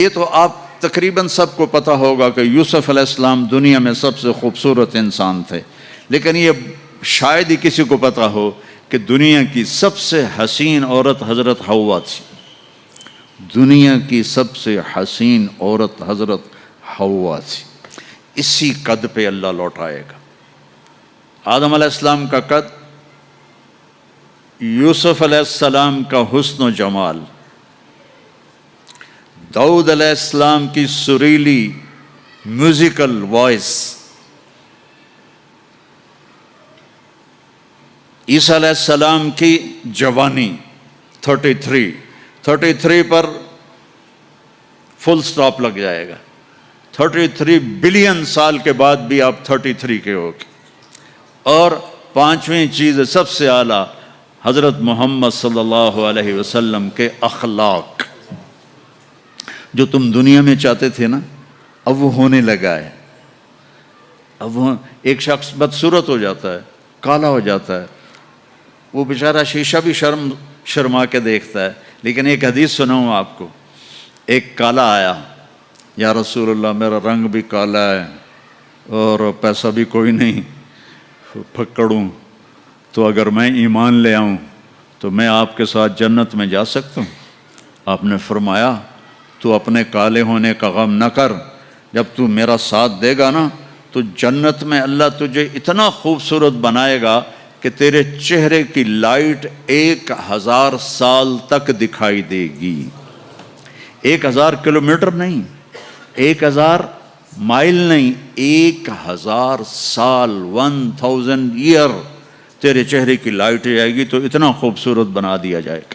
یہ تو آپ تقریباً سب کو پتہ ہوگا کہ یوسف علیہ السلام دنیا میں سب سے خوبصورت انسان تھے، لیکن یہ شاید ہی کسی کو پتہ ہو کہ دنیا کی سب سے حسین عورت حضرت حوا تھی۔ دنیا کی سب سے حسین عورت حضرت حوا تھی۔ اسی قد پہ اللہ لوٹائے گا۔ آدم علیہ السلام کا قد، یوسف علیہ السلام کا حسن و جمال، داؤد علیہ السلام کی سریلی میوزیکل وائس، عیسیٰ علیہ السلام کی جوانی 33 پر فل سٹاپ لگ جائے گا۔ 33 بلین سال کے بعد بھی آپ 33 کے ہو گے۔ اور پانچویں چیز سب سے اعلیٰ حضرت محمد صلی اللہ علیہ وسلم کے اخلاق، جو تم دنیا میں چاہتے تھے نا، اب وہ ہونے لگا ہے۔ اب وہ ایک شخص بدصورت ہو جاتا ہے، کالا ہو جاتا ہے، وہ بیچارہ شیشہ بھی شرما کے دیکھتا ہے۔ لیکن ایک حدیث سناؤں آپ کو، ایک کالا آیا، یا رسول اللہ میرا رنگ بھی کالا ہے اور پیسہ بھی کوئی نہیں، پھکڑوں، تو اگر میں ایمان لے آؤں تو میں آپ کے ساتھ جنت میں جا سکتا ہوں؟ آپ نے فرمایا تو اپنے کالے ہونے کا غم نہ کر، جب تو میرا ساتھ دے گا نا تو جنت میں اللہ تجھے اتنا خوبصورت بنائے گا کہ تیرے چہرے کی لائٹ 1000 سال تک دکھائی دے گی۔ 1000 کلومیٹر نہیں، 1000 مائل نہیں، 1000 سال، 1000 ایئر تیرے چہرے کی لائٹ جائے گی، تو اتنا خوبصورت بنا دیا جائے گا۔